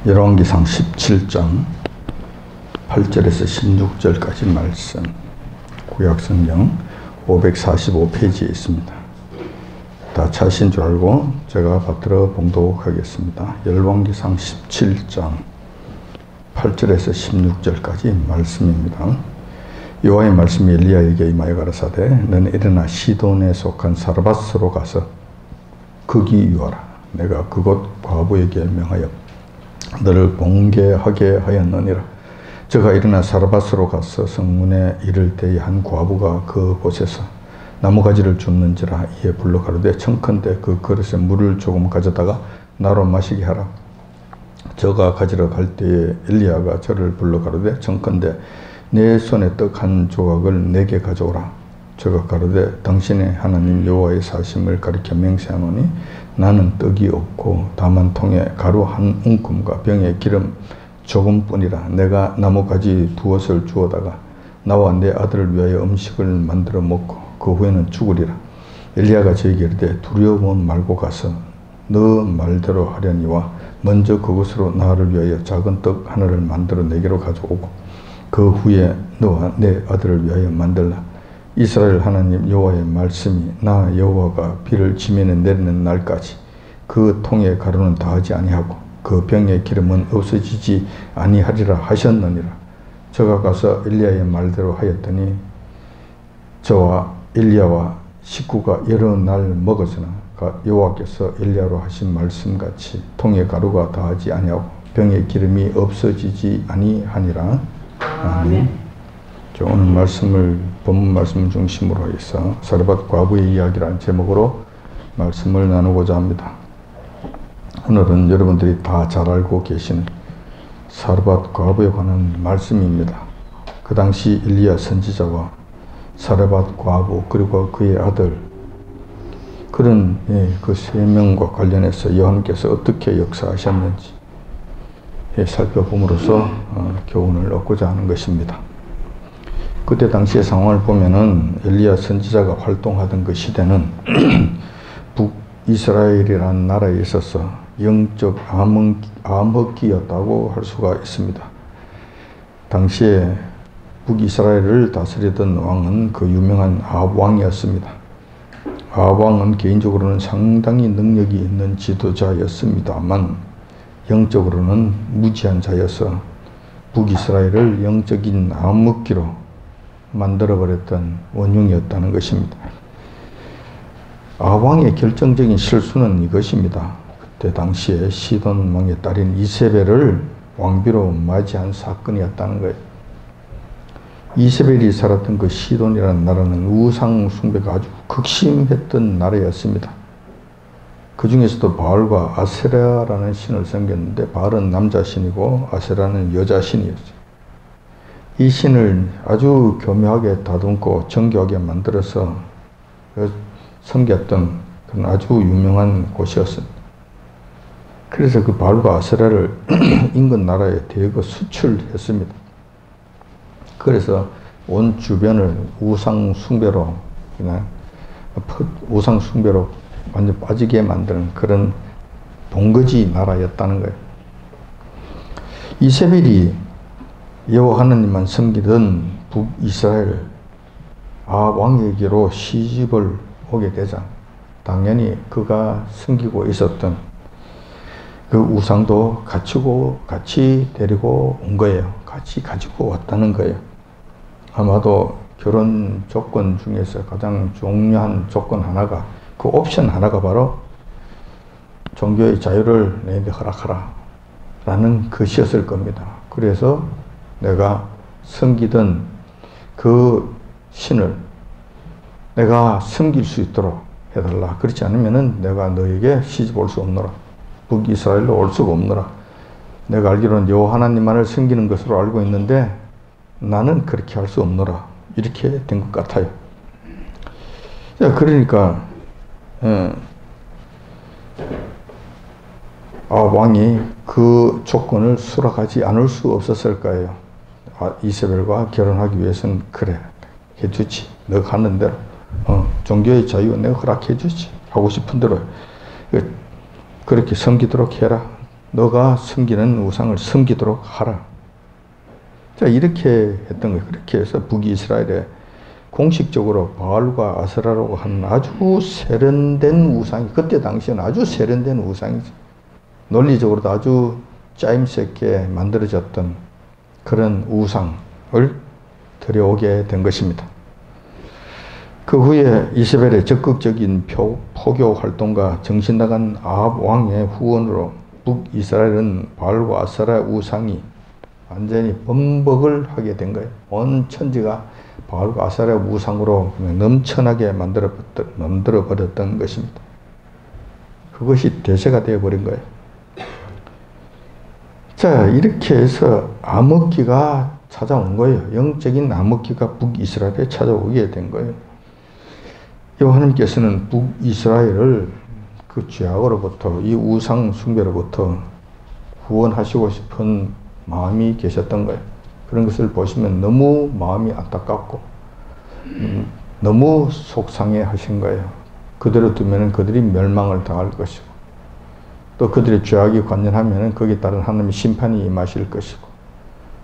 열왕기상 17장 8절에서 16절까지 말씀, 구약성경 545페이지에 있습니다. 다 찾으신 줄 알고 제가 받들어 봉독하겠습니다. 열왕기상 17장 8절에서 16절까지 말씀입니다. 여호와의 말씀이 엘리야에게 임하여 가라사대, 너는 일어나 시돈에 속한 사르밧으로 가서 거기 유하라. 내가 그곳 과부에게 명하여 너를 봉개하게 하였느니라. 저가 일어나 사르밧으로 가서 성문에 이를 때에 한 과부가 그곳에서 나무가지를 줍는지라. 이에 불러 가로되, 청컨대 그 그릇에 물을 조금 가져다가 나로 마시게 하라. 저가 가지러 갈 때에 엘리야가 저를 불러 가로되, 청컨대 내 손에 떡 한 조각을 내게 가져오라. 저가 가로되, 당신의 하나님 여호와의 사심을 가리켜 맹세하노니 나는 떡이 없고 다만 통에 가루 한 웅큼과 병에 기름 조금뿐이라. 내가 나무가지 두엇을 주워다가 나와 내 아들을 위하여 음식을 만들어 먹고 그 후에는 죽으리라. 엘리야가 저에게 이르되, 두려워 말고 가서 너 말대로 하려니와 먼저 그것으로 나를 위하여 작은 떡 하나를 만들어 내게로 가져오고 그 후에 너와 내 아들을 위하여 만들라. 이스라엘 하나님 여호와의 말씀이 나 여호와가 비를 지면에 내리는 날까지 그 통에 가루는 다하지 아니하고 그 병의 기름은 없어지지 아니하리라 하셨느니라. 저가 가서 엘리야의 말대로 하였더니 저와 엘리야와 식구가 여러 날 먹었으나 여호와께서 엘리야로 하신 말씀같이 통에 가루가 다하지 아니하고 병의 기름이 없어지지 아니하니라. 아멘. 오늘 말씀을 본문 말씀을 중심으로 해서 사르밧 과부의 이야기라는 제목으로 말씀을 나누고자 합니다. 오늘은 여러분들이 다 잘 알고 계시는 사르밧 과부에 관한 말씀입니다. 그 당시 엘리야 선지자와 사르밧 과부 그리고 그의 아들, 그런 그 세 명과 관련해서 여호와께서 어떻게 역사하셨는지 살펴봄으로써 교훈을 얻고자 하는 것입니다. 그때 당시의 상황을 보면은 엘리야 선지자가 활동하던 그 시대는 북이스라엘이라는 나라에 있어서 영적 암흑기였다고 할 수가 있습니다. 당시에 북이스라엘을 다스리던 왕은 그 유명한 아합 왕이었습니다. 아합 왕은 개인적으로는 상당히 능력이 있는 지도자였습니다만 영적으로는 무지한 자여서 북이스라엘을 영적인 암흑기로 만들어버렸던 원흉이었다는 것입니다. 아합 왕의 결정적인 실수는 이것입니다. 그때 당시에 시돈 왕의 딸인 이세벨을 왕비로 맞이한 사건이었다는 거예요. 이세벨이 살았던 그 시돈이라는 나라는 우상 숭배가 아주 극심했던 나라였습니다. 그 중에서도 바알과 아세라라는 신을 섬겼는데, 바알은 남자 신이고 아세라는 여자 신이었어요. 이 신을 아주 교묘하게 다듬고 정교하게 만들어서 섬겼던 그런 아주 유명한 곳이었습니다. 그래서 그 바알과 아세라를 인근 나라에 대거 수출했습니다. 그래서 온 주변을 우상 숭배로 완전 빠지게 만드는 그런 본거지 나라였다는 거예요. 이세벨이 여호와 하나님만 섬기던 북이스라엘 아합 왕에게로 시집을 오게 되자 당연히 그가 섬기고 있었던 그 우상도 같이 데리고 온 거예요. 같이 가지고 왔다는 거예요. 아마도 결혼 조건 중에서 가장 중요한 조건 하나가, 그 옵션 하나가 바로 종교의 자유를 내게 허락하라 라는 것이었을 겁니다. 그래서 내가 섬기던 그 신을 내가 섬길 수 있도록 해달라. 그렇지 않으면은 내가 너에게 시집 올 수 없노라. 북이스라엘로 올 수가 없노라. 내가 알기로는 여호와 하나님만을 섬기는 것으로 알고 있는데 나는 그렇게 할 수 없노라. 이렇게 된 것 같아요. 그러니까 왕이 그 조건을 수락하지 않을 수 없었을 거예요. 이세벨과 결혼하기 위해서는 그래 해주지. 너가 하는 대로 종교의 자유 내가 허락해 주지. 하고 싶은 대로 그렇게 섬기도록 해라. 너가 섬기는 우상을 섬기도록 하라. 자, 이렇게 했던 거예요. 그렇게 해서 북이스라엘에 공식적으로 바알과 아세라라고 하는 아주 세련된 우상이, 그때 당시에는 아주 세련된 우상이죠. 논리적으로도 아주 짜임새 있게 만들어졌던 그런 우상을 들여오게 된 것입니다. 그 후에 이세벨의 적극적인 포교 활동과 정신 나간 아합 왕의 후원으로 북이스라엘은 바알과 아세라 우상이 완전히 범벅을 하게 된 거예요. 온 천지가 바알과 아세라 우상으로 넘쳐나게 만들어 버렸던 것입니다. 그것이 대세가 되어버린 거예요. 자, 이렇게 해서 암흑기가 찾아온 거예요. 영적인 암흑기가 북이스라엘에 찾아오게 된 거예요. 하나님께서는 북이스라엘을 그 죄악으로부터, 이 우상 숭배로부터 구원하시고 싶은 마음이 계셨던 거예요. 그런 것을 보시면 너무 마음이 안타깝고 너무 속상해 하신 거예요. 그대로 두면 그들이 멸망을 당할 것이고, 또 그들의 죄악이 관련하면 거기에 따른 하나님의 심판이 임하실 것이고,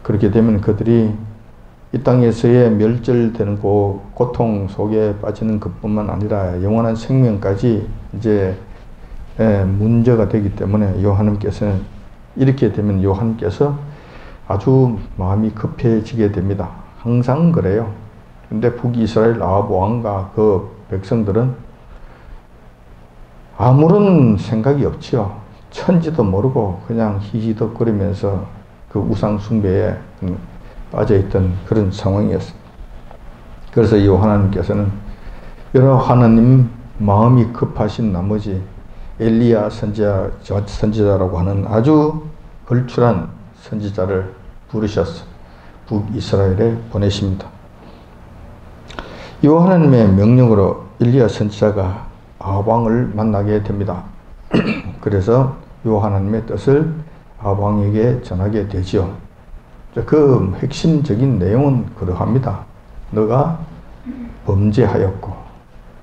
그렇게 되면 그들이 이 땅에서의 멸절되는 고통 속에 빠지는 것뿐만 아니라 영원한 생명까지 이제 문제가 되기 때문에 하나님께서는, 이렇게 되면 하나님께서 아주 마음이 급해지게 됩니다. 항상 그래요. 근데 북이스라엘 아합 왕과 그 백성들은 아무런 생각이 없지요. 천지도 모르고 그냥 희희덕거리면서 그 우상 숭배에 빠져있던 그런 상황이었습니다. 그래서 하나님께서는 여러 하나님 마음이 급하신 나머지 엘리야 선지자라고 하는 아주 걸출한 선지자를 부르셔서 북이스라엘에 보내십니다. 하나님의 명령으로 엘리야 선지자가 아합 왕을 만나게 됩니다. 그래서 하나님의 뜻을 아합 왕에게 전하게 되지요. 그 핵심적인 내용은 그러합니다. 너가 범죄하였고,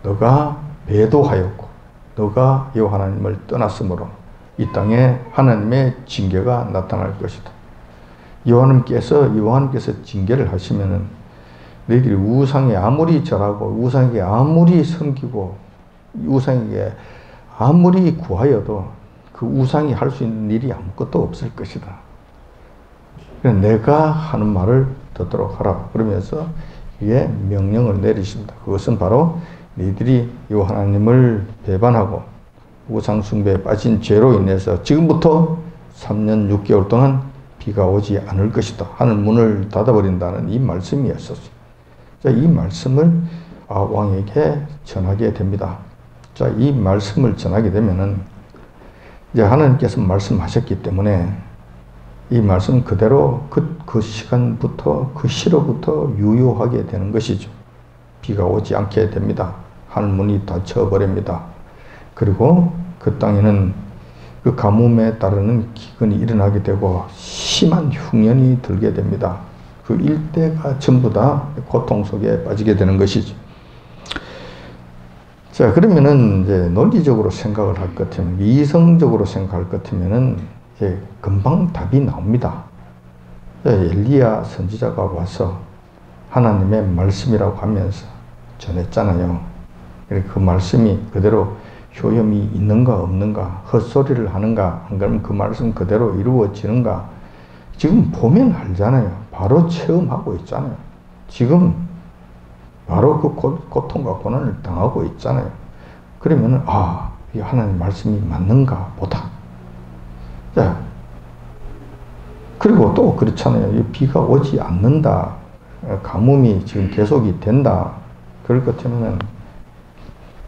너가 배도하였고, 너가 하나님을 떠났으므로 이 땅에 하나님의 징계가 나타날 것이다. 하나님께서 징계를 하시면은 너희들이 우상에 아무리 절하고, 우상에게 아무리 섬기고, 우상에게 아무리 구하여도 그 우상이 할 수 있는 일이 아무것도 없을 것이다. 내가 하는 말을 듣도록 하라. 그러면서 이게 명령을 내리십니다. 그것은 바로 너희들이 하나님을 배반하고 우상 숭배에 빠진 죄로 인해서 지금부터 3년 6개월 동안 비가 오지 않을 것이다. 하늘 문을 닫아버린다는 이 말씀이었었어요. 자, 이 말씀을 왕에게 전하게 됩니다. 자, 이 말씀을 전하게 되면은 이제 하나님께서 말씀하셨기 때문에 이 말씀 그대로 그 시간부터, 그 시로부터 유효하게 되는 것이죠. 비가 오지 않게 됩니다. 하늘문이 닫혀버립니다. 그리고 그 땅에는 그 가뭄에 따르는 기근이 일어나게 되고 심한 흉년이 들게 됩니다. 그 일대가 전부 다 고통 속에 빠지게 되는 것이죠. 자, 그러면은 이제 논리적으로 생각을 할 것 같으면, 이성적으로 생각할 것 같으면은 이제 금방 답이 나옵니다. 엘리야 선지자가 와서 하나님의 말씀이라고 하면서 전했잖아요. 그 말씀이 그대로 효험이 있는가 없는가, 헛소리를 하는가, 안 그러면 그 말씀 그대로 이루어지는가, 지금 보면 알잖아요. 바로 체험하고 있잖아요. 지금 바로 그 고통과 고난을 당하고 있잖아요. 그러면은 이 하나님 말씀이 맞는가 보다. 자, 그리고 또 그렇잖아요. 비가 오지 않는다, 가뭄이 지금 계속이 된다. 그럴 것 같으면은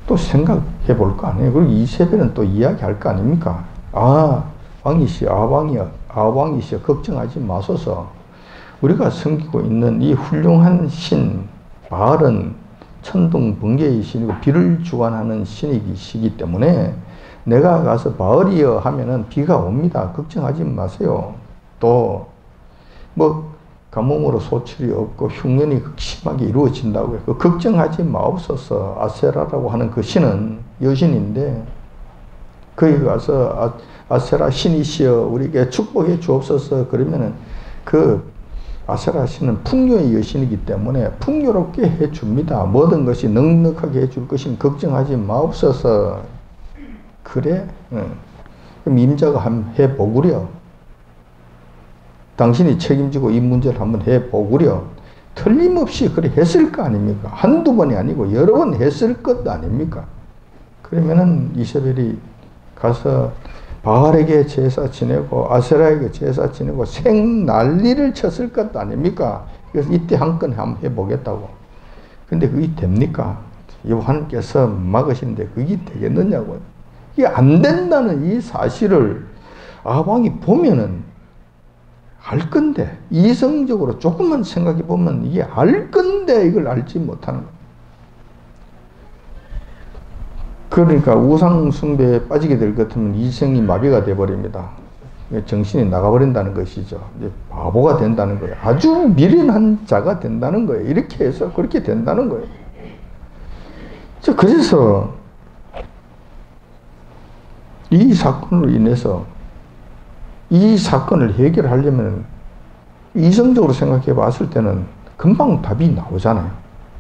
또 생각해 볼 거 아니에요. 그리고 이세벨은 또 이야기할 거 아닙니까? 왕이시여, 왕이시여, 걱정하지 마소서. 우리가 섬기고 있는 이 훌륭한 신 바알은 천둥 번개의 신이고 비를 주관하는 신이시기 때문에 내가 가서 바알이여 하면은 비가 옵니다. 걱정하지 마세요. 또 가뭄으로 소출이 없고 흉년이 심하게 이루어진다고요. 그 걱정하지 마옵소서. 아세라라고 하는 그 신은 여신인데 거기 가서 아세라 신이시여 우리에게 축복해 주옵소서 그러면은 그 아세라 신은 풍요의 여신이기 때문에 풍요롭게 해줍니다. 모든 것이 넉넉하게 해줄 것이니 걱정하지 마옵소서. 그래? 그럼 임자가 한번 해보구려. 당신이 책임지고 이 문제를 한번 해보구려. 틀림없이 그래 했을 거 아닙니까? 한두 번이 아니고 여러 번 했을 것 아닙니까? 그러면은 이세벨이 가서 바알에게 제사 지내고 아세라에게 제사 지내고 생난리를 쳤을 것 아닙니까? 그래서 이때 한 건 한번 해보겠다고. 근데 그게 됩니까? 요한께서 막으시는데 그게 되겠느냐고요. 이게 안 된다는 이 사실을 아합왕이 보면은 알 건데, 이성적으로 조금만 생각해 보면 이게 알 건데 이걸 알지 못하는 거예요. 그러니까 우상숭배에 빠지게 될 것 같으면 이성이 마비가 되어버립니다. 정신이 나가버린다는 것이죠. 이제 바보가 된다는 거예요. 아주 미련한 자가 된다는 거예요. 이렇게 해서 그렇게 된다는 거예요. 그래서 이 사건으로 인해서 이 사건을 해결하려면 이성적으로 생각해 봤을 때는 금방 답이 나오잖아요.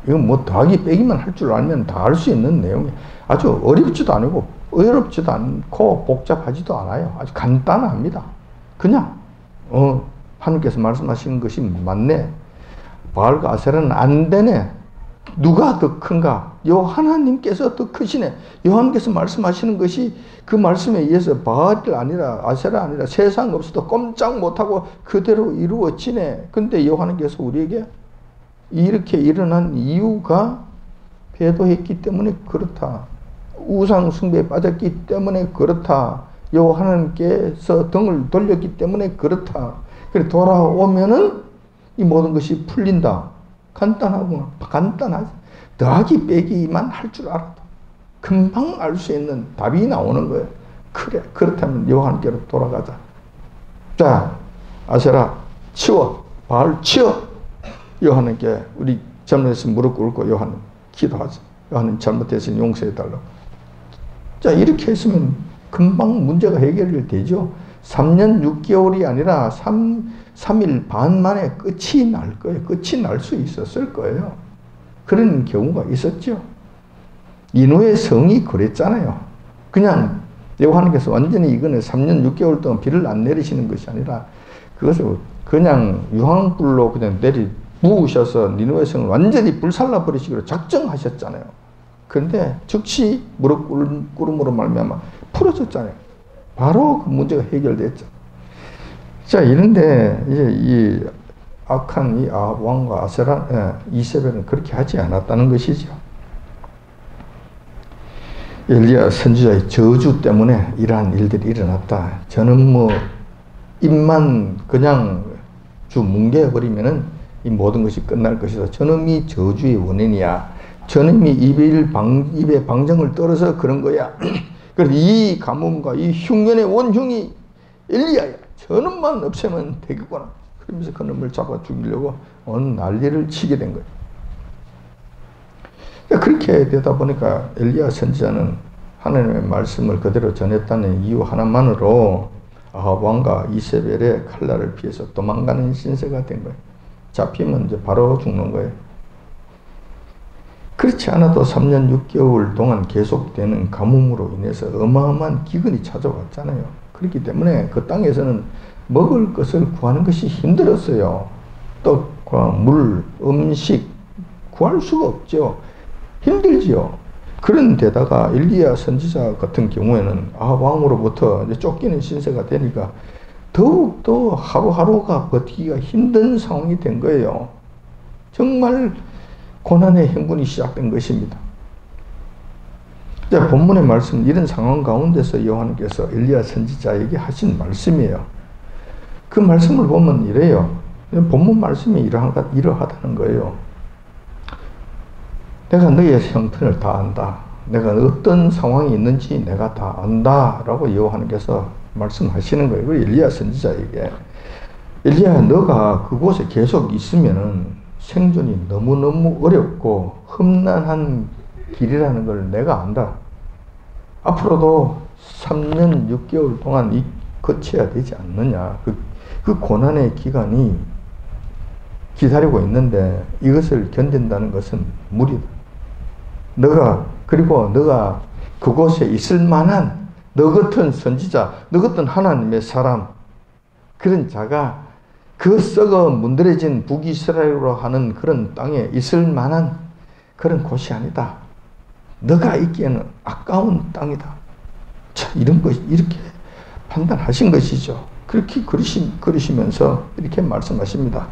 이건 뭐 더하기 빼기만 할 줄 알면 다 알 수 있는 내용이 아주 어렵지도 않고 어렵지도 않고 복잡하지도 않아요. 아주 간단합니다. 그냥 하나님께서 말씀하시는 것이 맞네. 바알과 아세라는 안 되네. 누가 더 큰가? 하나님께서 더 크시네. 요한께서 말씀하시는 것이 그 말씀에 의해서 바알이 아니라 아세라 아니라 세상 없어도 꼼짝 못하고 그대로 이루어지네. 근데 요한께서 우리에게 이렇게 일어난 이유가 배도했기 때문에 그렇다. 우상 숭배에 빠졌기 때문에 그렇다. 하나님께서 등을 돌렸기 때문에 그렇다. 그래 돌아오면은 이 모든 것이 풀린다. 간단하구나. 간단하지. 더하기 빼기만 할 줄 알아도 금방 알 수 있는 답이 나오는 거예요. 그래. 그렇다면 요한께로 돌아가자. 자, 아세라 치워. 바알 치워. 요한에게 우리 잘못해서 무릎 꿇고 요한 기도하자. 요한은 잘못해서 용서해달라고. 자, 이렇게 했으면 금방 문제가 해결이 되죠. 3년 6개월이 아니라 3일 반 만에 끝이 날 거예요. 끝이 날 수 있었을 거예요. 그런 경우가 있었죠. 니느웨 성이 그랬잖아요. 그냥 여호와께서 완전히 이거는 3년 6개월 동안 비를 안 내리시는 것이 아니라 그것을 그냥 유황불로 그냥 부으셔서 니느웨 성을 완전히 불살라 버리시기로 작정하셨잖아요. 그런데 즉시 무릎 꿇음으로 말미암아 풀어졌잖아요. 바로 그 문제가 해결됐죠. 자, 이런데 이제 이 악한 이 아합 왕과 아세라 이세벨은 그렇게 하지 않았다는 것이죠. 엘리야 선지자의 저주 때문에 이러한 일들이 일어났다. 저는 뭐 입만 그냥 뭉개어 버리면은 이 모든 것이 끝날 것이다. 저놈이 저주의 원인이야. 저놈이 입에 방정을 떨어서 그런 거야. 그래서 이 가뭄과 이 흉년의 원흉이 엘리야야. 저놈만 없애면 되겠구나. 그러면서 그놈을 잡아 죽이려고 온 난리를 치게 된 거예요. 그렇게 되다 보니까 엘리야 선지자는 하나님의 말씀을 그대로 전했다는 이유 하나만으로 아합 왕과 이세벨의 칼날을 피해서 도망가는 신세가 된 거예요. 잡히면 이제 바로 죽는 거예요. 그렇지 않아도 3년 6개월 동안 계속되는 가뭄으로 인해서 어마어마한 기근이 찾아왔잖아요. 그렇기 때문에 그 땅에서는 먹을 것을 구하는 것이 힘들었어요. 떡과 물, 음식 구할 수가 없죠. 힘들지요. 그런 데다가 엘리야 선지자 같은 경우에는 아합 왕으로부터 이제 쫓기는 신세가 되니까 더욱더 하루하루가 버티기가 힘든 상황이 된 거예요. 정말 고난의 행군이 시작된 것입니다. 자, 본문의 말씀, 이런 상황 가운데서 여호와께서 엘리야 선지자에게 하신 말씀이에요. 그 말씀을 보면 이래요. 본문 말씀이 이러하다는 거예요. 내가 너의 형편을 다 안다. 내가 어떤 상황이 있는지 내가 다 안다. 라고 여호와께서 말씀하시는 거예요. 그리고 엘리야 선지자에게 엘리야, 너가 그곳에 계속 있으면은 생존이 너무너무 어렵고 험난한 길이라는 걸 내가 안다. 앞으로도 3년 6개월 동안 거쳐야 되지 않느냐. 그 고난의 기간이 기다리고 있는데 이것을 견딘다는 것은 무리다. 그리고 너가 그곳에 있을 만한 너 같은 선지자, 너 같은 하나님의 사람, 그런 자가 그 썩어 문드러진 북이스라엘로 하는 그런 땅에 있을 만한 그런 곳이 아니다. 너가 있기에는 아까운 땅이다. 자, 이렇게 판단하신 것이죠. 그렇게 그러시면서 이렇게 말씀하십니다.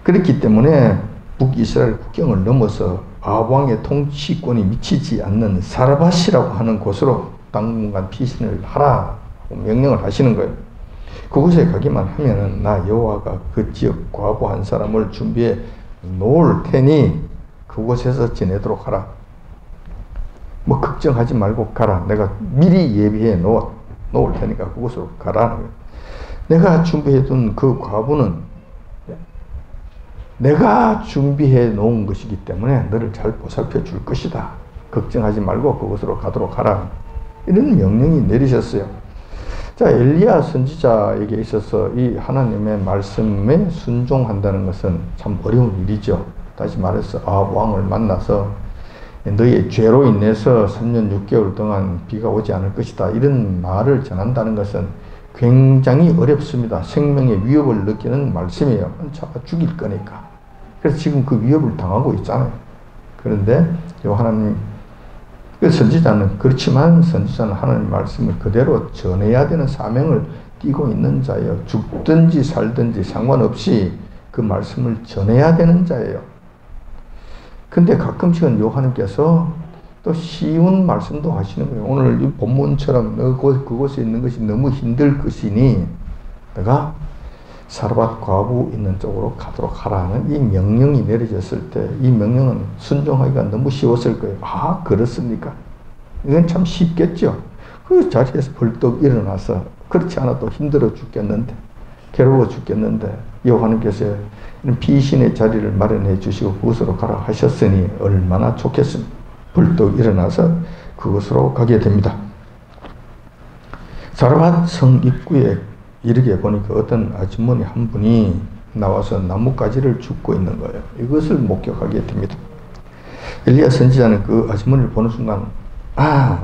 그렇기 때문에 북이스라엘 국경을 넘어서 아합왕의 통치권이 미치지 않는 사르밧이라고 하는 곳으로 당분간 피신을 하라고 명령을 하시는 거예요. 그곳에 가기만 하면은 나 여호와가 그 지역 과부 한 사람을 준비해 놓을 테니 그곳에서 지내도록 하라. 뭐 걱정하지 말고 가라. 내가 미리 예비해 놓을 테니까 그곳으로 가라는 거예요. 내가 준비해둔 그 과부는 내가 준비해 놓은 것이기 때문에 너를 잘 보살펴 줄 것이다. 걱정하지 말고 그곳으로 가도록 하라. 이런 명령이 내리셨어요. 자, 엘리야 선지자에게 있어서 이 하나님의 말씀에 순종한다는 것은 참 어려운 일이죠. 다시 말해서 아합 왕을 만나서 너의 죄로 인해서 3년 6개월 동안 비가 오지 않을 것이다. 이런 말을 전한다는 것은 굉장히 어렵습니다. 생명의 위협을 느끼는 말씀이에요. 잡아 죽일 거니까. 그래서 지금 그 위협을 당하고 있잖아요. 그런데 하나님, 선지자는 그렇지만 선지자는 하나님 말씀을 그대로 전해야 되는 사명을 띠고 있는 자예요. 죽든지 살든지 상관없이 그 말씀을 전해야 되는 자예요. 근데 가끔씩은 하나님께서 또 쉬운 말씀도 하시는 거예요. 오늘 이 본문처럼 그곳에 있는 것이 너무 힘들 것이니 내가 사르밧 과부 있는 쪽으로 가도록 하라는 이 명령이 내려졌을 때 이 명령은 순종하기가 너무 쉬웠을 거예요. 아, 그렇습니까? 이건 참 쉽겠죠. 그 자리에서 벌떡 일어나서 그렇지 않아도 힘들어 죽겠는데 괴로워 죽겠는데 여호와께서 피신의 자리를 마련해 주시고 그곳으로 가라 하셨으니 얼마나 좋겠습니까? 벌떡 일어나서 그곳으로 가게 됩니다. 사르밧 성 입구에 이르게 보니까 어떤 아주머니 한 분이 나와서 나뭇가지를 줍고 있는 거예요. 이것을 목격하게 됩니다. 엘리야 선지자는 그 아주머니를 보는 순간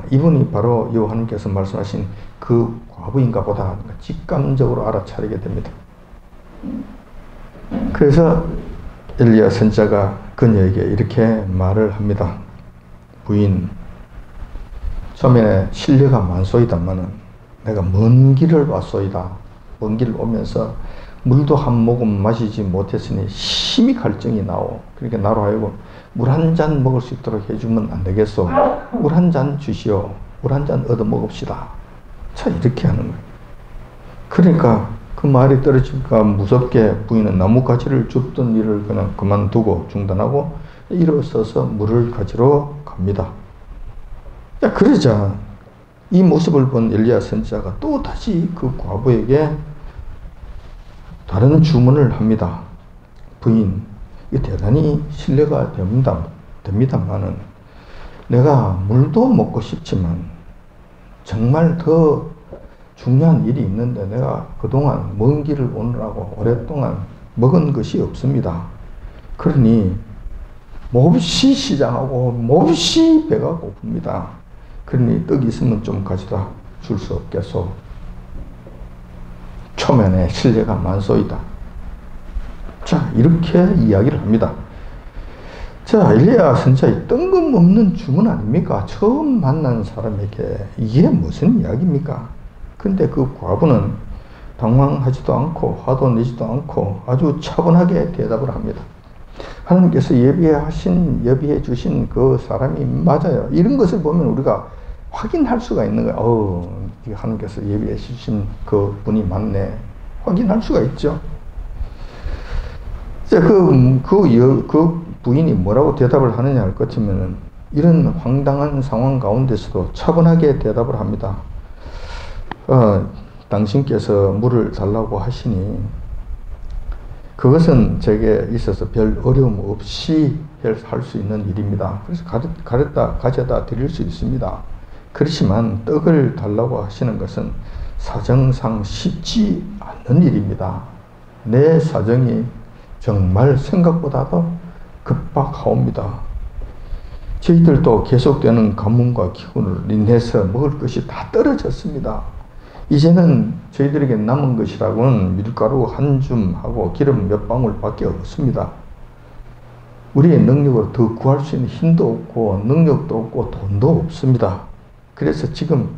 이분이 바로 여호와께서 말씀하신 그 과부인가 보다 직감적으로 알아차리게 됩니다. 그래서 엘리야 선지자가 그녀에게 이렇게 말을 합니다. 부인, 처음에 신뢰가 많소이다마는 내가 먼 길을 왔소이다. 먼 길을 오면서 물도 한 모금 마시지 못했으니 심히 갈증이 나오. 그러니까 나로 하여금 물 한 잔 먹을 수 있도록 해주면 안 되겠소? 물 한 잔 주시오. 물 한 잔 얻어 먹읍시다. 자, 이렇게 하는 거예요. 그러니까 그 말이 떨어지니까 무섭게 부인은 나뭇가지를 줍던 일을 그냥 그만두고 중단하고 일어서서 물을 가지러 갑니다. 자, 그러자 이 모습을 본 엘리야 선지자가 또 다시 그 과부에게 다른 주문을 합니다. 부인, 이 대단히 신뢰가 됩니다만은 내가 물도 먹고 싶지만 정말 더 중요한 일이 있는데 내가 그동안 먼 길을 오느라고 오랫동안 먹은 것이 없습니다. 그러니 몹시 시장하고 몹시 배가 고픕니다. 그러니 떡이 있으면 좀 가져다 줄 수 없겠소? 초면에 신뢰가 많소이다. 자, 이렇게 이야기를 합니다. 자, 엘리야 선지자의 뜬금없는 주문 아닙니까? 처음 만난 사람에게 이게 무슨 이야기입니까? 근데 그 과부는 당황하지도 않고 화도 내지도 않고 아주 차분하게 대답을 합니다. 하나님께서 예비해 주신 그 사람이 맞아요. 이런 것을 보면 우리가 확인할 수가 있는 거예요. 하나님께서 예비해 주신 그 분이 맞네. 확인할 수가 있죠. 그 부인이 뭐라고 대답을 하느냐 할 것 같으면 이런 황당한 상황 가운데서도 차분하게 대답을 합니다. 당신께서 물을 달라고 하시니 그것은 제게 있어서 별 어려움 없이 할 수 있는 일입니다. 그래서 가져다 드릴 수 있습니다. 그렇지만 떡을 달라고 하시는 것은 사정상 쉽지 않는 일입니다. 내 사정이 정말 생각보다도 급박하옵니다. 저희들도 계속되는 가뭄과 기근으로 인해서 먹을 것이 다 떨어졌습니다. 이제는 저희들에게 남은 것이라고는 밀가루 한 줌하고 기름 몇 방울밖에 없습니다. 우리의 능력으로 더 구할 수 있는 힘도 없고 능력도 없고 돈도 없습니다. 그래서 지금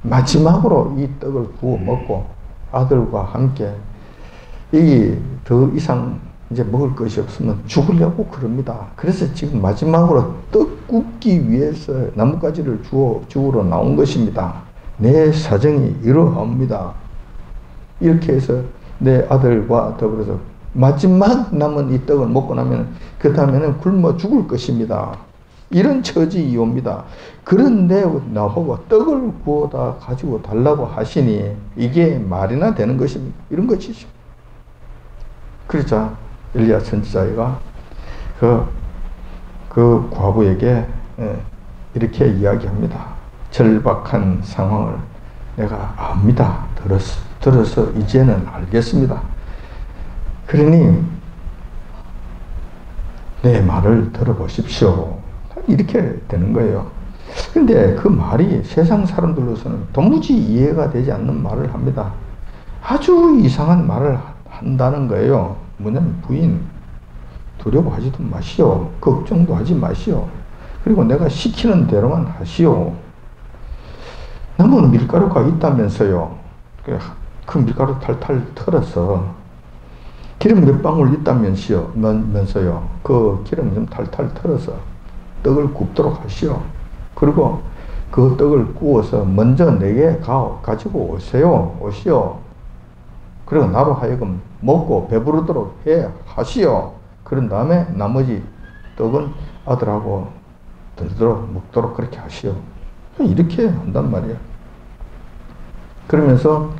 마지막으로 이 떡을 구워 먹고 아들과 함께 이 더 이상 이제 먹을 것이 없으면 죽으려고 그럽니다. 그래서 지금 마지막으로 떡 굽기 위해서 나뭇가지를 주우러 나온 것입니다. 내 사정이 이러합니다. 이렇게 해서 내 아들과 더불어서 마지막 남은 이 떡을 먹고 나면 그 다음에는 굶어 죽을 것입니다. 이런 처지이옵니다. 그런데 나보고 떡을 구워다 가지고 달라고 하시니 이게 말이나 되는 것입니까? 이런 것이죠. 그러자 엘리야 선지자가 그 과부에게 이렇게 이야기합니다. 절박한 상황을 내가 압니다. 들어서 이제는 알겠습니다. 그러니 내 말을 들어보십시오. 이렇게 되는 거예요. 근데 그 말이 세상 사람들로서는 도무지 이해가 되지 않는 말을 합니다. 아주 이상한 말을 한다는 거예요. 뭐냐면 부인 두려워하지도 마시오. 걱정도 하지 마시오. 그리고 내가 시키는 대로만 하시오. 남은 밀가루가 있다면서요. 그 밀가루 탈탈 털어서 기름 몇 방울 있다면서요. 그 기름 좀 탈탈 털어서 떡을 굽도록 하시오. 그리고 그 떡을 구워서 먼저 내게 가지고 오시오. 그리고 나로 하여금 먹고 배부르도록 하시오. 그런 다음에 나머지 떡은 아들하고 먹도록 그렇게 하시오. 이렇게 한단 말이야. 그러면서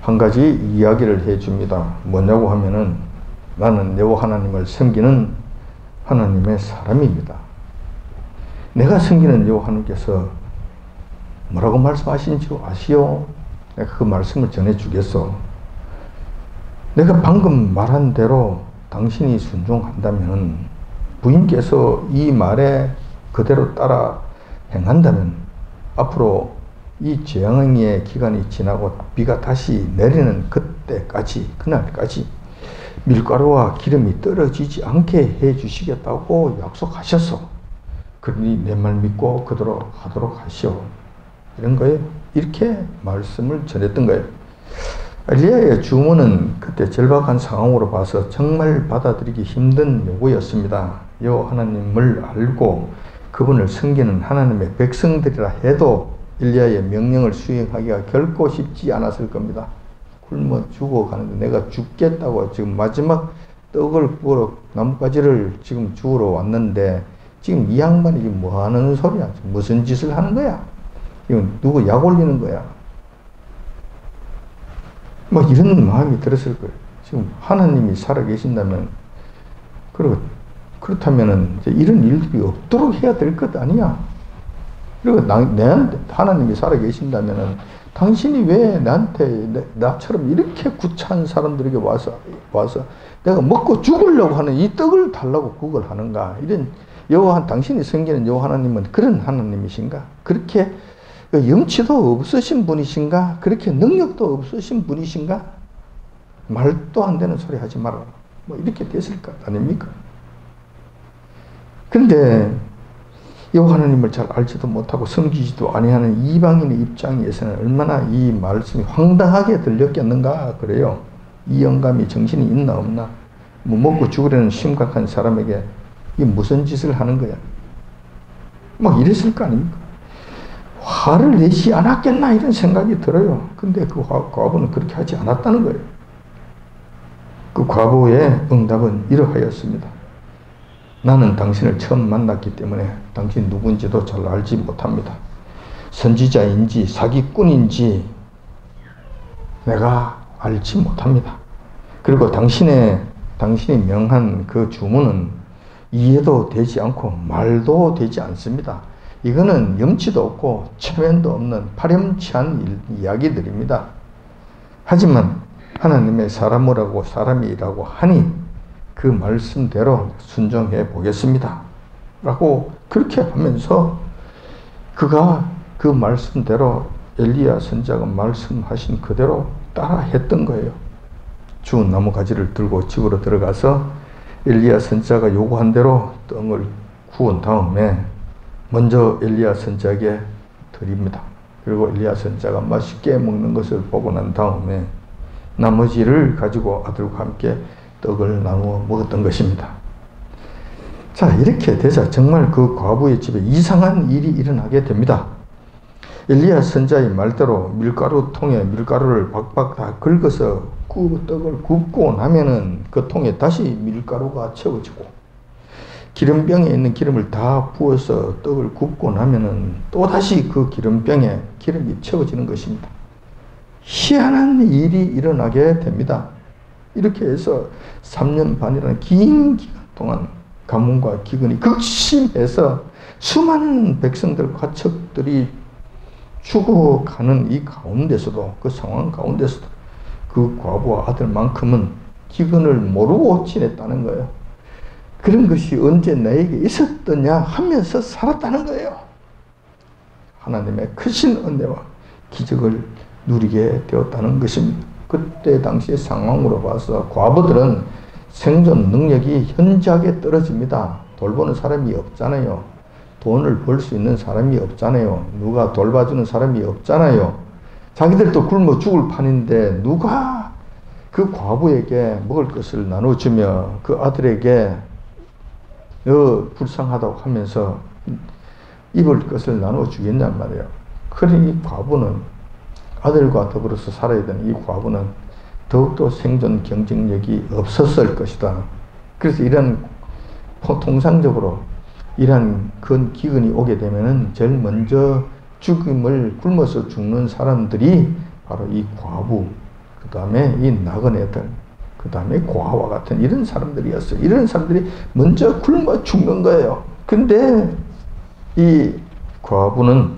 한 가지 이야기를 해줍니다. 뭐냐고 하면은 나는 여호와 하나님을 섬기는 하나님의 사람입니다. 내가 섬기는 여호와 하나님께서 뭐라고 말씀하시는지 아시오? 내가 그 말씀을 전해주겠소. 내가 방금 말한 대로 당신이 순종한다면, 부인께서 이 말에 그대로 따라 행한다면 앞으로 이 재앙의 기간이 지나고 비가 다시 내리는 그날까지 밀가루와 기름이 떨어지지 않게 해 주시겠다고 약속하셨어. 그러니 내 말 믿고 그대로 하도록 하시오. 이런 거예요. 이렇게 말씀을 전했던 거예요. 엘리야의 주문은 그때 절박한 상황으로 봐서 정말 받아들이기 힘든 요구였습니다. 여호와 하나님을 알고 그분을 섬기는 하나님의 백성들이라 해도 엘리야의 명령을 수행하기가 결코 쉽지 않았을 겁니다. 굶어 죽어가는데 내가 죽겠다고 지금 마지막 떡을 구우러 나뭇가지를 지금 주우러 왔는데 지금 이 양반이 지금 뭐 하는 소리야? 무슨 짓을 하는 거야? 이건 누구 약 올리는 거야? 뭐 이런 마음이 들었을 거예요. 지금 하나님이 살아계신다면, 그렇다면은 이런 일들이 없도록 해야 될 것 아니야. 그리고 내한테 하나님이 살아계신다면은 당신이 왜 나처럼 이렇게 구차한 사람들에게 와서 내가 먹고 죽으려고 하는 이 떡을 달라고 구걸 하는가? 이런 당신이 섬기는 여호와 하나님은 그런 하나님이신가? 그렇게 염치도 없으신 분이신가? 그렇게 능력도 없으신 분이신가? 말도 안 되는 소리 하지 마라. 뭐 이렇게 됐을 것 아닙니까? 그런데 여호와 하나님을 잘 알지도 못하고 섬기지도 아니하는 이방인의 입장에서는 얼마나 이 말씀이 황당하게 들렸겠는가 그래요. 이 영감이 정신이 있나 없나? 뭐 먹고 죽으려는 심각한 사람에게 이게 무슨 짓을 하는 거야? 막 이랬을 거 아닙니까? 화를 내지 않았겠나 이런 생각이 들어요. 근데 그 과부는 그렇게 하지 않았다는 거예요. 그 과부의 응답은 이러하였습니다. 나는 당신을 처음 만났기 때문에 당신 누군지도 잘 알지 못합니다. 선지자인지 사기꾼인지 내가 알지 못합니다. 그리고 당신이 명한 그 주문은 이해도 되지 않고 말도 되지 않습니다. 이거는 염치도 없고 체면도 없는 파렴치한 이야기들입니다. 하지만 하나님의 사람이라고 사람이라고 하니 그 말씀대로 순종해 보겠습니다 라고 그렇게 하면서 그가 그 말씀대로 엘리야 선지자가 말씀하신 그대로 따라 했던 거예요. 죽은 나무가지를 들고 집으로 들어가서 엘리야 선지자가 요구한 대로 떡을 구운 다음에 먼저 엘리야 선지자에게 드립니다. 그리고 엘리야 선지자가 맛있게 먹는 것을 보고 난 다음에 나머지를 가지고 아들과 함께 떡을 나누어 먹었던 것입니다. 자, 이렇게 되자 정말 그 과부의 집에 이상한 일이 일어나게 됩니다. 엘리야 선지자의 말대로 밀가루 통에 밀가루를 박박 다 긁어서 그 떡을 굽고 나면은 그 통에 다시 밀가루가 채워지고 기름병에 있는 기름을 다 부어서 떡을 굽고 나면은 또 다시 그 기름병에 기름이 채워지는 것입니다. 희한한 일이 일어나게 됩니다. 이렇게 해서 3년 반이라는 긴 기간 동안 가뭄과 기근이 극심해서 수많은 백성들, 가축들이 죽어가는 이 가운데서도, 그 상황 가운데서도 그 과부와 아들만큼은 기근을 모르고 지냈다는 거예요. 그런 것이 언제 나에게 있었더냐 하면서 살았다는 거예요. 하나님의 크신 은혜와 기적을 누리게 되었다는 것입니다. 그때 당시의 상황으로 봐서 과부들은 생존 능력이 현저하게 떨어집니다. 돌보는 사람이 없잖아요. 돈을 벌 수 있는 사람이 없잖아요. 누가 돌봐주는 사람이 없잖아요. 자기들도 굶어 죽을 판인데 누가 그 과부에게 먹을 것을 나눠주며 그 아들에게 불쌍하다고 하면서 입을 것을 나눠주겠냔 말이에요. 그러니 과부는, 아들과 더불어서 살아야 되는 이 과부는 더욱더 생존 경쟁력이 없었을 것이다. 그래서 이런 통상적으로 이런 기근이 오게 되면은 제일 먼저 죽음을 굶어서 죽는 사람들이 바로 이 과부, 그 다음에 이 나그네들, 그 다음에 고아와 같은 이런 사람들이었어요. 이런 사람들이 먼저 굶어 죽는 거예요. 근데 이 과부는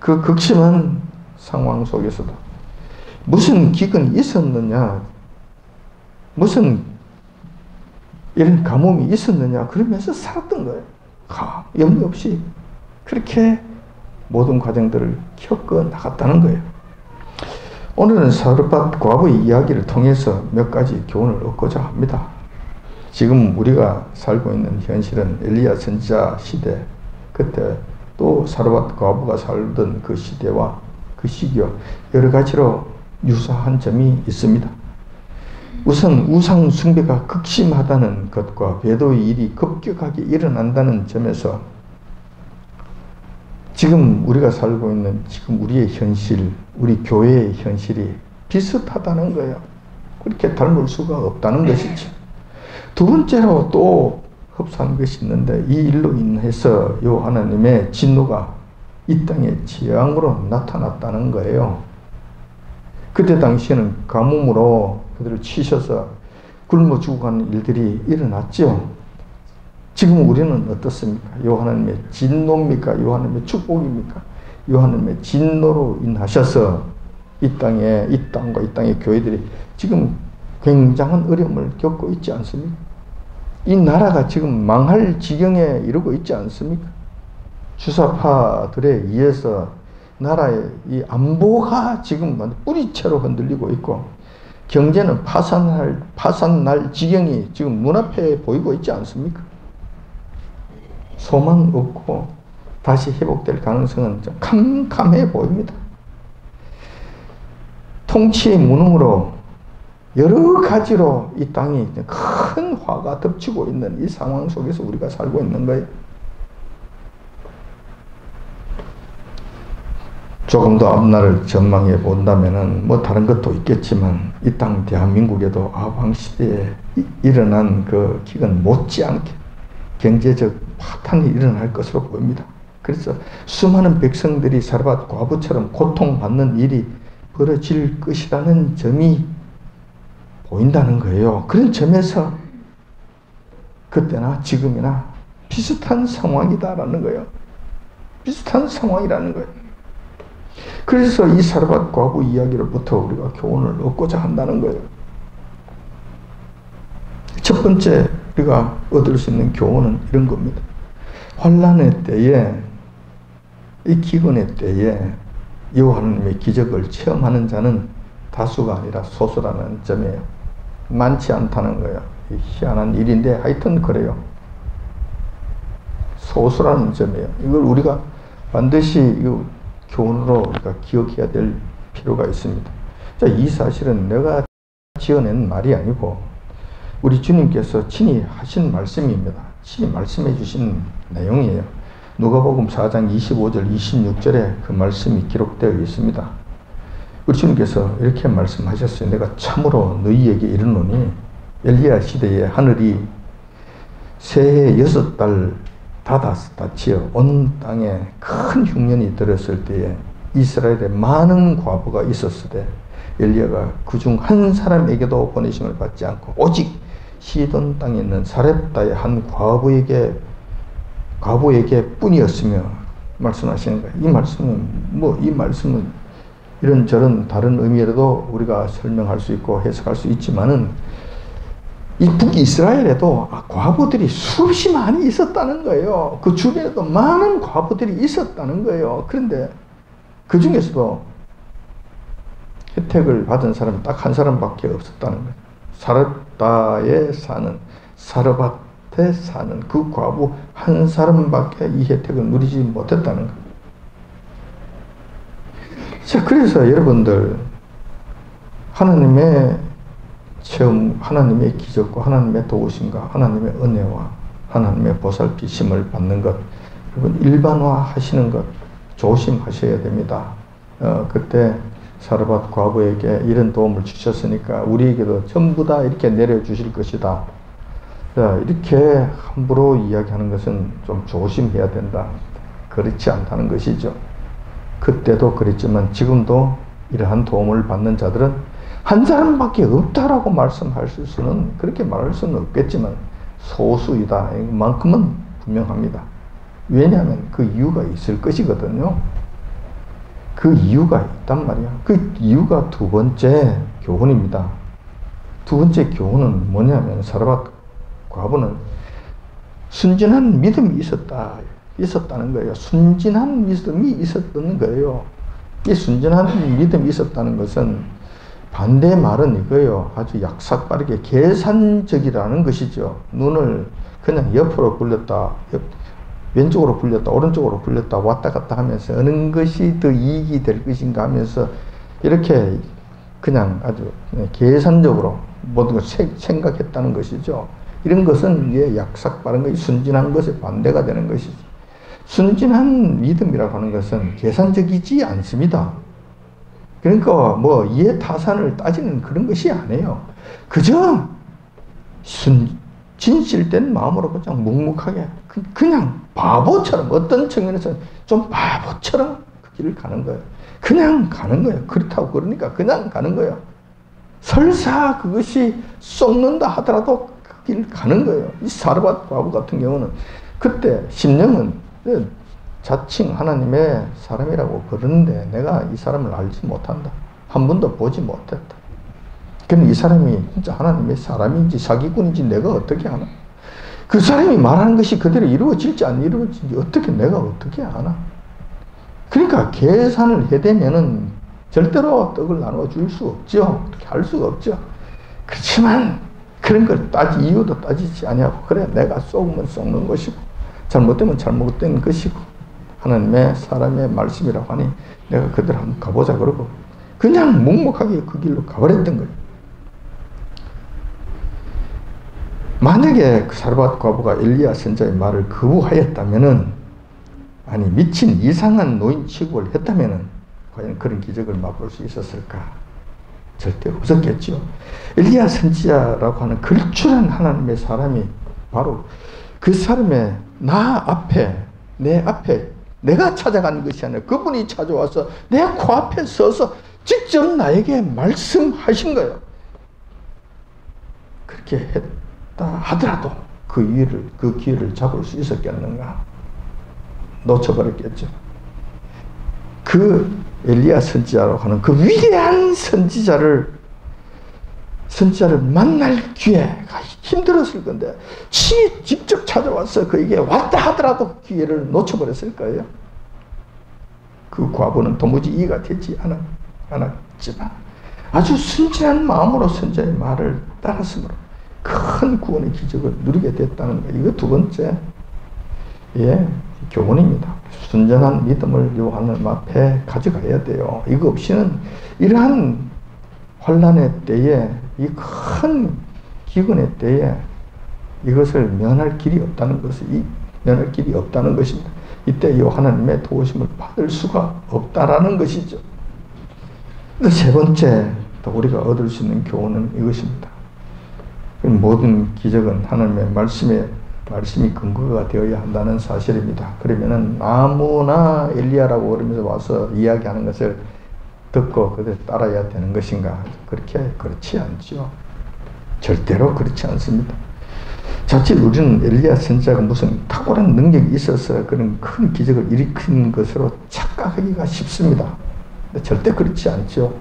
그 극심한 상황 속에서도 무슨 기근이 있었느냐, 무슨 이런 가뭄이 있었느냐 그러면서 살았던 거예요. 염려 없이 그렇게 모든 과정들을 겪어 나갔다는 거예요. 오늘은 사르밧 과부의 이야기를 통해서 몇 가지 교훈을 얻고자 합니다. 지금 우리가 살고 있는 현실은 엘리야 선지자 시대, 그때 또 사르밧 과부가 살던 그 시대와 그 시기와 여러 가지로 유사한 점이 있습니다. 우선 우상 숭배가 극심하다는 것과 배도의 일이 급격하게 일어난다는 점에서 지금 우리가 살고 있는 지금 우리의 현실, 우리 교회의 현실이 비슷하다는 거예요. 그렇게 닮을 수가 없다는 것이죠. 두 번째로 또 흡사한 것이 있는데 이 일로 인해서 요 하나님의 진노가 이 땅의 재앙으로 나타났다는 거예요. 그때 당시에는 가뭄으로 그들을 치셔서 굶어 죽어가는 일들이 일어났죠. 지금 우리는 어떻습니까? 요 하나님의 진노입니까? 요 하나님의 축복입니까? 요 하나님의 진노로 인하셔서 이 땅과 이 땅의 교회들이 지금 굉장한 어려움을 겪고 있지 않습니까? 이 나라가 지금 망할 지경에 이르고 있지 않습니까? 주사파들에 의해서 나라의 이 안보가 지금 뿌리채로 흔들리고 있고 경제는 파산날 지경이 지금 눈앞에 보이고 있지 않습니까? 소망 없고 다시 회복될 가능성은 좀 캄캄해 보입니다. 통치의 무능으로 여러 가지로 이 땅이 큰 화가 덮치고 있는 이 상황 속에서 우리가 살고 있는 거예요. 조금 더 앞날을 전망해 본다면은 뭐 다른 것도 있겠지만 이 땅 대한민국에도 아방시대에 일어난 그 기근 못지않게 경제적 파탄이 일어날 것으로 보입니다. 그래서 수많은 백성들이 사르밧 과부처럼 고통받는 일이 벌어질 것이라는 점이 보인다는 거예요. 그런 점에서 그때나 지금이나 비슷한 상황이다라는 거예요. 비슷한 상황이라는 거예요. 그래서 이 사르밧 과부 이야기로부터 우리가 교훈을 얻고자 한다는 거예요. 첫 번째 우리가 얻을 수 있는 교훈은 이런 겁니다. 환난의 때에, 이 기근의 때에 여호와 하나님의 기적을 체험하는 자는 다수가 아니라 소수라는 점이에요. 많지 않다는 거예요. 희한한 일인데 하여튼 그래요. 소수라는 점이에요. 이걸 우리가 반드시 교훈으로 우리가 기억해야 될 필요가 있습니다. 자, 이 사실은 내가 지어낸 말이 아니고 우리 주님께서 친히 하신 말씀입니다. 친히 말씀해 주신 내용이에요. 누가복음 4장 25절 26절에 그 말씀이 기록되어 있습니다. 우리 주님께서 이렇게 말씀하셨어요. 내가 참으로 너희에게 이르노니 엘리야 시대에 하늘이 새해 6달 닫히어 온 땅에 큰 흉년이 들었을 때에 이스라엘에 많은 과부가 있었으되 엘리야가 그중 한 사람에게도 보내심을 받지 않고 오직 시돈 땅에 있는 사렙다의 한 과부에게 뿐이었으며 말씀하시는 거예요. 이 말씀은 이런저런 다른 의미로도 우리가 설명할 수 있고 해석할 수 있지만은 이 북이스라엘에도 과부들이 수없이 많이 있었다는 거예요. 그 주변에도 많은 과부들이 있었다는 거예요. 그런데 그 중에서도 혜택을 받은 사람이 딱 한 사람밖에 없었다는 거예요. 사렙다에 사는, 사르밧에 사는 그 과부 한 사람밖에 이 혜택을 누리지 못했다는 거예요. 자, 그래서 여러분들 하나님의 체험, 하나님의 기적과 하나님의 도우심과 하나님의 은혜와 하나님의 보살피심을 받는 것, 여러분 일반화 하시는 것 조심하셔야 됩니다. 그때 사르밧 과부에게 이런 도움을 주셨으니까 우리에게도 전부 다 이렇게 내려주실 것이다. 이렇게 함부로 이야기하는 것은 좀 조심해야 된다. 그렇지 않다는 것이죠. 그때도 그랬지만 지금도 이러한 도움을 받는 자들은 한 사람밖에 없다라고 말씀할 수는, 그렇게 말할 수는 없겠지만 소수이다. 이만큼은 분명합니다. 왜냐하면 그 이유가 있을 것이거든요. 그 이유가 있단 말이야. 그 이유가 두 번째 교훈입니다. 두 번째 교훈은 뭐냐면 사르밧 과부는 순진한 믿음이 있었다는 거예요. 순진한 믿음이 있었던 거예요. 이 순진한 믿음이 있었다는 것은 반대의 말은 이거예요. 아주 약삭빠르게 계산적이라는 것이죠. 눈을 그냥 옆으로 굴렸다, 왼쪽으로 굴렸다, 오른쪽으로 굴렸다, 왔다 갔다 하면서 어느 것이 더 이익이 될 것인가 하면서 이렇게 그냥 아주 계산적으로 모든 것을 생각했다는 것이죠. 이런 것은 이게 약삭빠른 것이 순진한 것의 반대가 되는 것이죠. 순진한 믿음이라고 하는 것은 계산적이지 않습니다. 그러니까 뭐 이해타산을 따지는 그런 것이 아니에요. 그저 진실된 마음으로 그냥 묵묵하게 그냥 바보처럼, 어떤 측면에서 좀 바보처럼 그 길을 가는 거예요. 그냥 가는 거예요. 그렇다고 그러니까 그냥 가는 거예요. 설사 그것이 썩는다 하더라도 그 길을 가는 거예요. 이 사르밧 과부 같은 경우는 그때 심령은 자칭 하나님의 사람이라고 그러는데 내가 이 사람을 알지 못한다. 한 번도 보지 못했다. 그럼 이 사람이 진짜 하나님의 사람인지 사기꾼인지 내가 어떻게 아나? 그 사람이 말하는 것이 그대로 이루어질지 안 이루어질지 내가 어떻게 아나? 그러니까 계산을 해대면은 절대로 떡을 나눠줄 수 없죠. 어떻게 할 수가 없죠. 그렇지만 그런 걸 이유도 따지지 아니하고 그래 내가 썩으면 썩는 것이고 잘못되면 잘못된 것이고 하나님의 사람의 말씀이라고 하니 내가 그대로 한번 가보자 그러고 그냥 묵묵하게 그 길로 가버렸던 거예요. 만약에 그 사르밧 과부가 엘리야 선자의 말을 거부하였다면은, 아니 미친 이상한 노인 취급을 했다면은 과연 그런 기적을 맛볼 수 있었을까? 절대 없었겠죠. 엘리야 선지자라고 하는 걸출한 하나님의 사람이 바로 그 사람의 내 앞에 내가 찾아간 것이 아니라 그분이 찾아와서 내 코앞에 서서 직접 나에게 말씀하신 거예요. 그렇게 했다 하더라도 그 기회를 잡을 수 있었겠는가? 놓쳐버렸겠죠. 그 엘리야 선지자라고 하는 그 위대한 선지자를 만날 기회가 힘들었을 건데 직접 찾아와서 그에게 왔다 하더라도 그 기회를 놓쳐버렸을 거예요. 그 과부는 도무지 이해가 되지 않았지만 아주 순진한 마음으로 선지자의 말을 따랐으므로 큰 구원의 기적을 누리게 됐다는 거예요. 이거 두 번째 교훈입니다. 순전한 믿음을 요 하나님 앞에 가져가야 돼요. 이거 없이는 이러한 환난의 때에, 이 큰 기근의 때에 이것을 면할 길이 없다는 것입니다. 이때 이 하나님의 도우심을 받을 수가 없다라는 것이죠. 세 번째 우리가 얻을 수 있는 교훈은 이것입니다. 모든 기적은 하나님의 말씀이 근거가 되어야 한다는 사실입니다. 그러면은 아무나 엘리야라고 그러면서 와서 이야기하는 것을 듣고 그대로 따라야 되는 것인가? 그렇지 않죠. 절대로 그렇지 않습니다. 자칫 우리는 엘리야 선지자가 무슨 탁월한 능력이 있어서 그런 큰 기적을 일으킨 것으로 착각하기가 쉽습니다. 근데 절대 그렇지 않죠.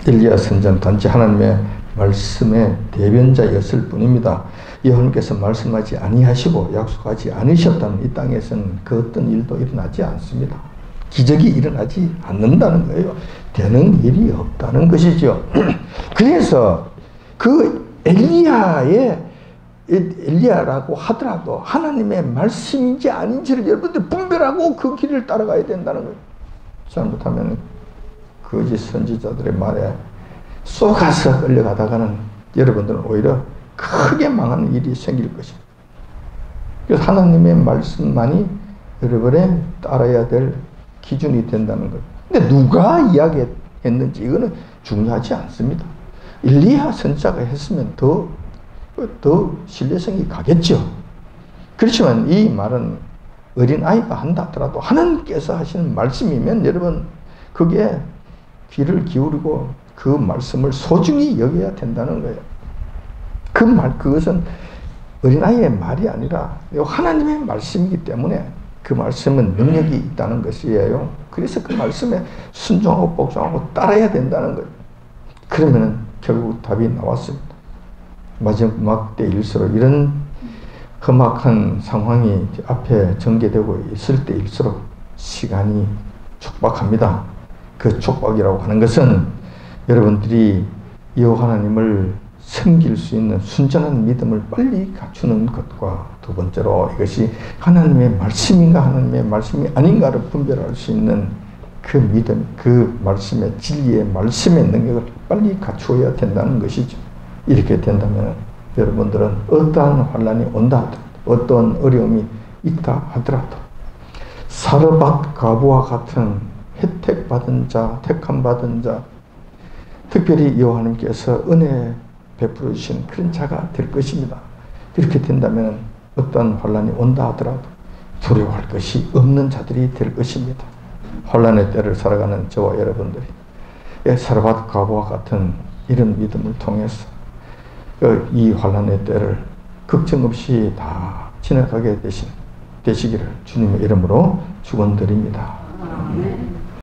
엘리야 선지자는 단지 하나님의 말씀의 대변자였을 뿐입니다. 여호와께서 말씀하지 아니하시고 약속하지 않으셨다면 이 땅에서는 그 어떤 일도 일어나지 않습니다. 기적이 일어나지 않는다는 거예요. 되는 일이 없다는 것이죠. 그래서 그 엘리야라고 하더라도 하나님의 말씀인지 아닌지를 여러분들 분별하고 그 길을 따라가야 된다는 거예요. 잘못하면 거짓 선지자들의 말에 쏘가서 끌려가다가는 여러분들은 오히려 크게 망하는 일이 생길 것입니다. 그래서 하나님의 말씀만이 여러분의 따라야 될 기준이 된다는 거예요. 근데 누가 이야기했는지 이거는 중요하지 않습니다. 엘리야 선지자가 했으면 더 신뢰성이 가겠죠. 그렇지만 이 말은 어린아이가 한다 하더라도 하나님께서 하시는 말씀이면 여러분 그게 귀를 기울이고 그 말씀을 소중히 여겨야 된다는 거예요. 그것은 어린아이의 말이 아니라 하나님의 말씀이기 때문에 그 말씀은 능력이 있다는 것이에요. 그래서 그 말씀에 순종하고 복종하고 따라야 된다는 거예요. 그러면은 결국 답이 나왔습니다. 마지막 때일수록 이런 험악한 상황이 앞에 전개되고 있을 때일수록 시간이 촉박합니다. 그 촉박이라고 하는 것은 여러분들이 여호와 하나님을 섬길 수 있는 순전한 믿음을 빨리 갖추는 것과 두 번째로 이것이 하나님의 말씀인가 하나님의 말씀이 아닌가를 분별할 수 있는 그 믿음, 그 말씀의 진리의 말씀의 능력을 빨리 갖추어야 된다는 것이죠. 이렇게 된다면 여러분들은 어떠한 환난이 온다 하더라도 어떠한 어려움이 있다 하더라도 사르밧 과부와 같은 혜택받은 자, 택함받은 자, 특별히 여호와 하나님께서 은혜 베풀어 주신 그런 자가 될 것입니다. 그렇게 된다면 어떤 환난이 온다 하더라도 두려워할 것이 없는 자들이 될 것입니다. 환난의 때를 살아가는 저와 여러분들이 사르밧 과부와 같은 이런 믿음을 통해서 이 환난의 때를 걱정 없이 다 지나가게 되시기를 주님의 이름으로 축원드립니다.